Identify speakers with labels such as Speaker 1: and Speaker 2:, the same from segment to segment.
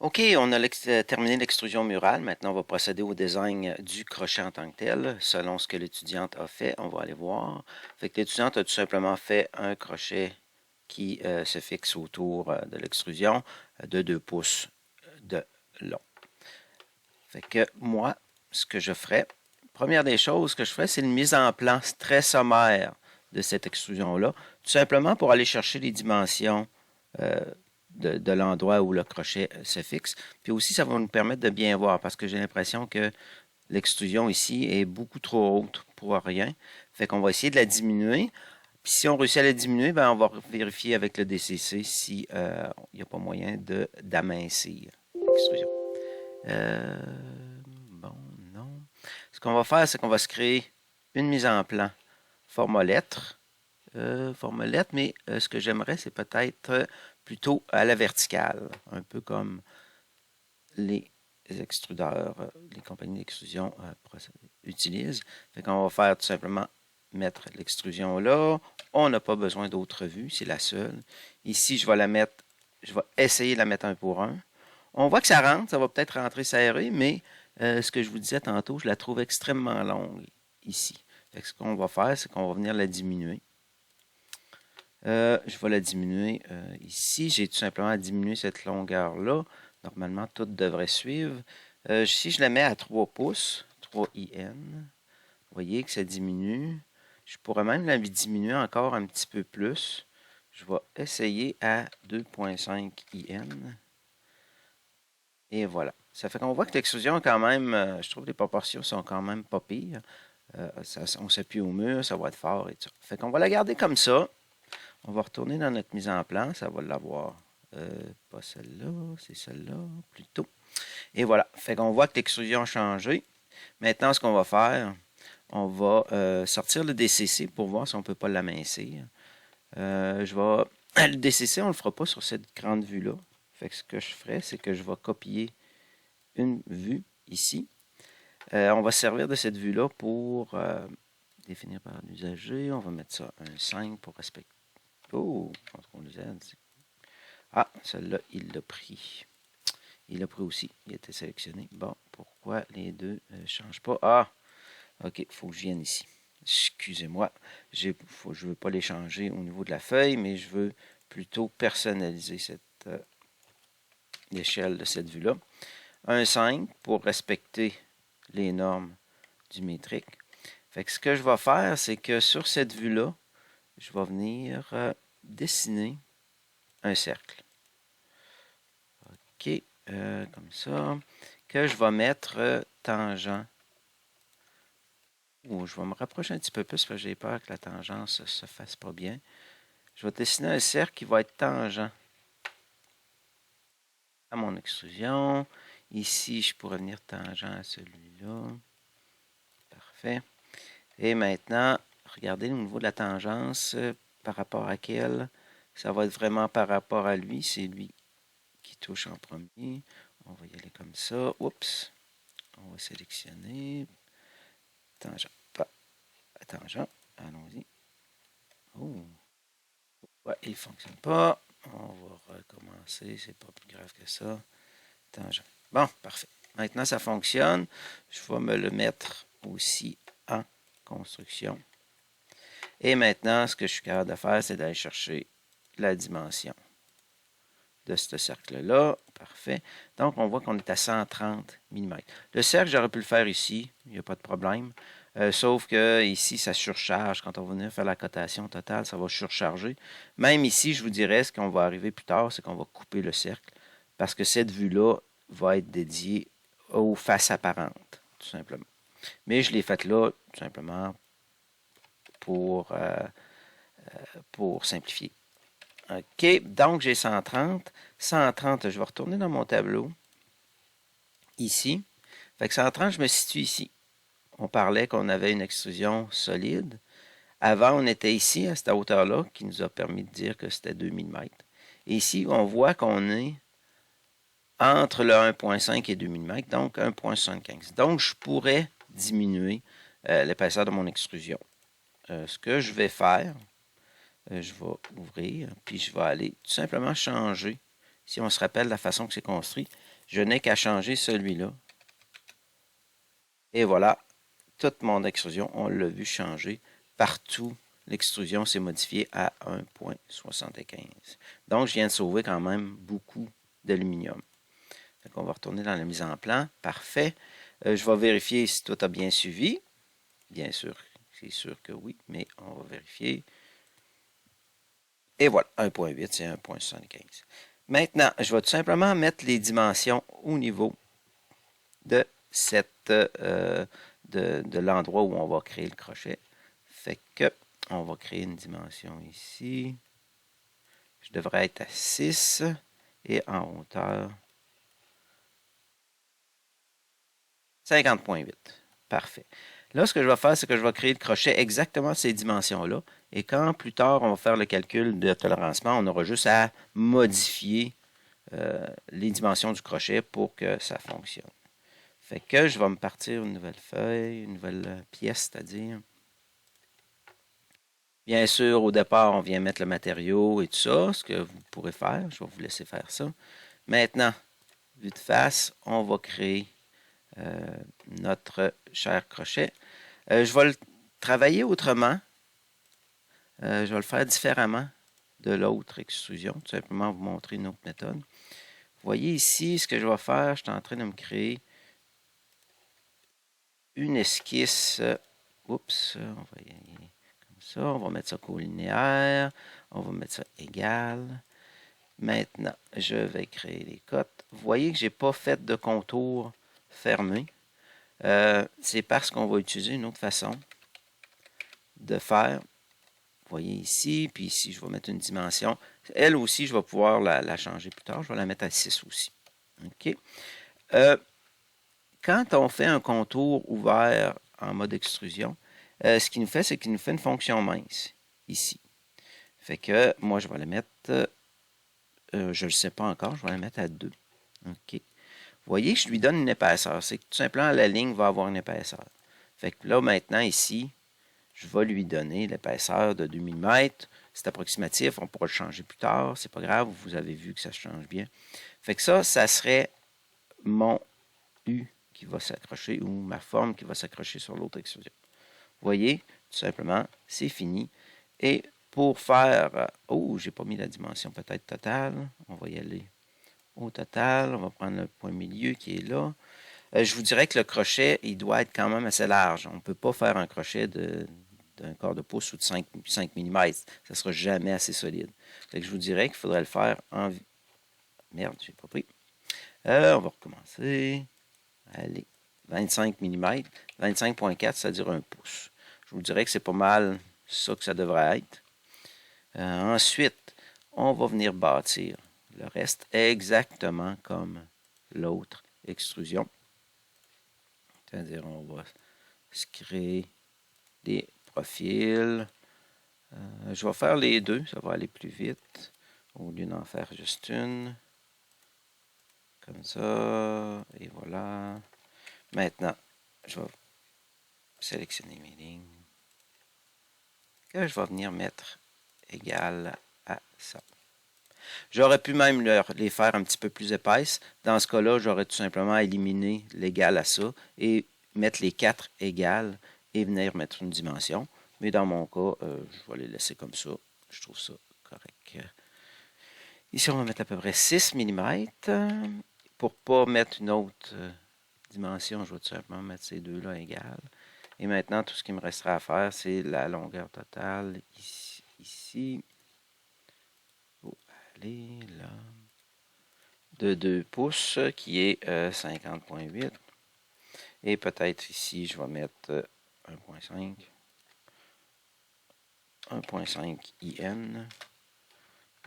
Speaker 1: OK, on a terminé l'extrusion murale. Maintenant, on va procéder au design du crochet en tant que tel, selon ce que l'étudiante a fait. On va aller voir. Fait que l'étudiante a tout simplement fait un crochet qui se fixe autour de l'extrusion de 2 pouces de long. Fait que moi, ce que je ferais, première des choses que je ferais, c'est une mise en place très sommaire de cette extrusion-là, tout simplement pour aller chercher les dimensions euh, de l'endroit où le crochet se fixe. Puis aussi, ça va nous permettre de bien voir, parce que j'ai l'impression que l'extrusion ici est beaucoup trop haute pour rien. Fait qu'on va essayer de la diminuer. Puis si on réussit à la diminuer, ben on va vérifier avec le DCC si il n'y a pas moyen d'amincir l'extrusion. Euh, bon, non. Ce qu'on va faire, c'est qu'on va se créer une mise en plan format lettre. Format lettre, mais ce que j'aimerais, c'est peut-être plutôt à la verticale, un peu comme les extrudeurs, les compagnies d'extrusion utilisent. Fait qu'on va faire tout simplement mettre l'extrusion là. On n'a pas besoin d'autre vue, c'est la seule. Ici, je vais essayer de la mettre un pour un. On voit que ça rentre, ça va peut-être rentrer serré, mais ce que je vous disais tantôt, je la trouve extrêmement longue ici. Fait que ce qu'on va faire, c'est qu'on va venir la diminuer. Je vais la diminuer ici. J'ai tout simplement à diminuer cette longueur-là. Normalement, tout devrait suivre. Si je la mets à 3 pouces, 3 IN, vous voyez que ça diminue. Je pourrais même la diminuer encore un petit peu plus. Je vais essayer à 2,5 IN. Et voilà. Ça fait qu'on voit que l'extrusion, quand même, je trouve que les proportions sont quand même pas pires. On s'appuie au mur, ça va être fort et tout ça. Fait qu'on va la garder comme ça. On va retourner dans notre mise en plan. Ça va l'avoir. Pas celle-là, c'est celle-là, plutôt. Et voilà. Fait qu'on voit que l'extrusion a changé. Maintenant, ce qu'on va faire, on va sortir le DCC pour voir si on ne peut pas l'amincir. Je vais. Le DCC, on ne le fera pas sur cette grande vue-là. Fait que ce que je ferai, c'est que je vais copier une vue ici. On va servir de cette vue-là pour définir par l'usager. On va mettre ça un 5 pour respecter. Oh, on nous aide. Ah, celle-là, il l'a pris. Il l'a pris aussi. Il a été sélectionné. Bon, pourquoi les deux ne changent pas? Ah, ok, il faut que je vienne ici. Excusez-moi. Je ne veux pas les changer au niveau de la feuille, mais je veux plutôt personnaliser l'échelle de cette vue-là. Un 5 pour respecter les normes du métrique. Fait que ce que je vais faire, c'est que sur cette vue-là, je vais venir dessiner un cercle. OK, comme ça, que je vais mettre tangent. Ou je vais me rapprocher un petit peu plus parce que j'ai peur que la tangence ne se fasse pas bien. Je vais dessiner un cercle qui va être tangent à mon extrusion. Ici, je pourrais venir tangent à celui-là. Parfait. Et maintenant, regardez au niveau de la tangence, par rapport à quelle, ça va être vraiment par rapport à lui. C'est lui qui touche en premier. On va y aller comme ça. Oups. On va sélectionner. Tangent. Pas. Tangent. Allons-y. Oh. Ouais, il ne fonctionne pas. On va recommencer. C'est pas plus grave que ça. Tangent. Bon, parfait. Maintenant, ça fonctionne. Je vais me le mettre aussi en construction. Et maintenant, ce que je suis capable de faire, c'est d'aller chercher la dimension de ce cercle-là. Parfait. Donc, on voit qu'on est à 130 mm. Le cercle, j'aurais pu le faire ici. Il n'y a pas de problème. Sauf que ici, ça surcharge. Quand on va venir faire la cotation totale, ça va surcharger. Même ici, je vous dirais, ce qu'on va arriver plus tard, c'est qu'on va couper le cercle. Parce que cette vue-là va être dédiée aux faces apparentes, tout simplement. Mais je l'ai faite là, tout simplement, pour simplifier. OK, donc j'ai 130. 130, je vais retourner dans mon tableau. Ici. Fait que 130, je me situe ici. On parlait qu'on avait une extrusion solide. Avant, on était ici, à cette hauteur-là, qui nous a permis de dire que c'était 2 mm. Et ici, on voit qu'on est entre le 1,5 et 2 mm, donc 1,75. Donc, je pourrais diminuer l'épaisseur de mon extrusion. Ce que je vais faire, je vais ouvrir, puis je vais aller tout simplement changer si on se rappelle la façon que c'est construit, je n'ai qu'à changer celui-là. Et voilà, toute mon extrusion, on l'a vu changer. Partout, l'extrusion s'est modifiée à 1,75. Donc, je viens de sauver quand même beaucoup d'aluminium. On va retourner dans la mise en plan. Parfait. Je vais vérifier si tout a bien suivi. Bien sûr, c'est sûr que oui, mais on va vérifier. Et voilà, 1,8, c'est 1,75. Maintenant, je vais tout simplement mettre les dimensions au niveau de de l'endroit où on va créer le crochet. Fait que on va créer une dimension ici. Je devrais être à 6 et en hauteur 50,8. Parfait. Là, ce que je vais faire, c'est que je vais créer le crochet exactement ces dimensions-là. Et quand plus tard, on va faire le calcul de tolérancement, on aura juste à modifier les dimensions du crochet pour que ça fonctionne. Fait que je vais me partir une nouvelle feuille, une nouvelle pièce, c'est-à-dire. Bien sûr, au départ, on vient mettre le matériau et tout ça, ce que vous pourrez faire. Je vais vous laisser faire ça. Maintenant, vue de face, on va créer notre cher crochet. Je vais le travailler autrement. Je vais le faire différemment de l'autre extrusion. Tout simplement vous montrer une autre méthode. Vous voyez ici, ce que je vais faire, je suis en train de me créer une esquisse. Oups, on va y aller comme ça. On va mettre ça collinéaire. On va mettre ça égal. Maintenant, je vais créer les cotes. Vous voyez que je n'ai pas fait de contour fermé. C'est parce qu'on va utiliser une autre façon de faire. Vous voyez ici, puis ici, je vais mettre une dimension. Elle aussi, je vais pouvoir la changer plus tard. Je vais la mettre à 6 aussi. OK. Quand on fait un contour ouvert en mode extrusion, ce qu'il nous fait, c'est qu'il nous fait une fonction mince ici. Fait que moi, je vais la mettre, je ne le sais pas encore, je vais la mettre à 2. OK. Vous voyez que je lui donne une épaisseur. C'est que tout simplement, la ligne va avoir une épaisseur. Fait que là, maintenant, ici, je vais lui donner l'épaisseur de 2 mm. C'est approximatif, on pourra le changer plus tard. C'est pas grave, vous avez vu que ça se change bien. Fait que ça serait mon U qui va s'accrocher ou ma forme qui va s'accrocher sur l'autre extrusion. Vous voyez, tout simplement, c'est fini. Et pour faire... oh, j'ai pas mis la dimension peut-être totale. On va y aller au total. On va prendre le point milieu qui est là. Je vous dirais que le crochet, il doit être quand même assez large. On ne peut pas faire un crochet d'un quart de pouce ou de 5 mm. Ça ne sera jamais assez solide. Fait que je vous dirais qu'il faudrait le faire en... Merde, j'ai pas pris. On va recommencer. Allez, 25 mm. 25,4, c'est-à-dire 1 pouce. Je vous dirais que c'est pas mal ça que ça devrait être. Ensuite, on va venir bâtir le reste exactement comme l'autre extrusion. C'est-à-dire, on va se créer des profils. Je vais faire les deux, ça va aller plus vite. Au lieu d'en faire juste une. Comme ça. Et voilà. Maintenant, je vais sélectionner mes lignes. Que je vais venir mettre égal à ça. J'aurais pu même les faire un petit peu plus épaisses. Dans ce cas-là, j'aurais tout simplement éliminé l'égal à ça et mettre les 4 égales et venir mettre une dimension. Mais dans mon cas, je vais les laisser comme ça. Je trouve ça correct. Ici, on va mettre à peu près 6 mm. Pour ne pas mettre une autre dimension, je vais tout simplement mettre ces deux-là égales. Et maintenant, tout ce qui me restera à faire, c'est la longueur totale ici. Aller là. De 2 pouces, qui est 50,8. Et peut-être ici, je vais mettre 1,5. 1,5 IN.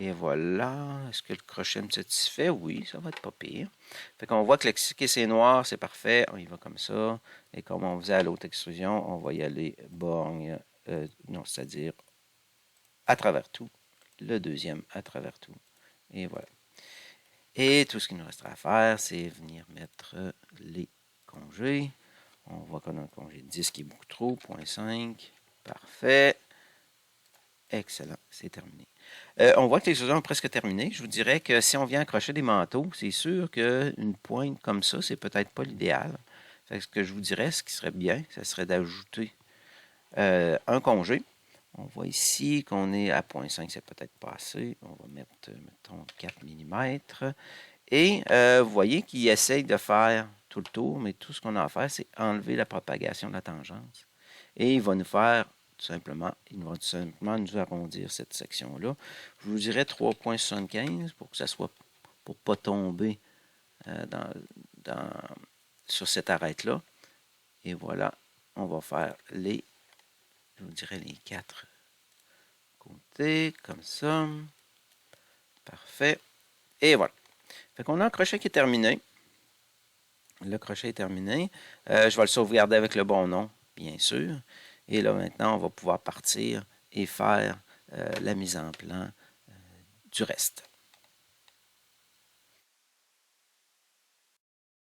Speaker 1: Et voilà. Est-ce que le crochet me satisfait? Oui, ça va être pas pire. Fait qu'on voit que le c'est noir, c'est parfait. On y va comme ça. Et comme on faisait à l'autre extrusion, on va y aller borgne, non, c'est-à-dire à travers tout. Le deuxième à travers tout. Et voilà. Et tout ce qu'il nous restera à faire, c'est venir mettre les congés. On voit qu'on a un congé de 10 qui est beaucoup trop. 0,5. Parfait. Excellent. C'est terminé. On voit que l'extrusion est presque terminée. Je vous dirais que si on vient accrocher des manteaux, c'est sûr qu'une pointe comme ça, c'est peut-être pas l'idéal. Ce que je vous dirais, ce qui serait bien, ce serait d'ajouter un congé. On voit ici qu'on est à 0,5, c'est peut-être pas assez. On va mettre, mettons, 4 mm. Et vous voyez qu'il essaye de faire tout le tour, mais tout ce qu'on a à faire, c'est enlever la propagation de la tangente. Et il va nous faire tout simplement, il va tout simplement nous arrondir cette section-là. Je vous dirais 3,75 pour que ça soit, pour ne pas tomber sur cette arête-là. Et voilà, on va faire les, je vous dirais les 4 côtés, comme ça. Parfait. Et voilà. Fait qu'on a un crochet qui est terminé. Le crochet est terminé. Je vais le sauvegarder avec le bon nom, bien sûr. Et là, maintenant, on va pouvoir partir et faire la mise en plan du reste.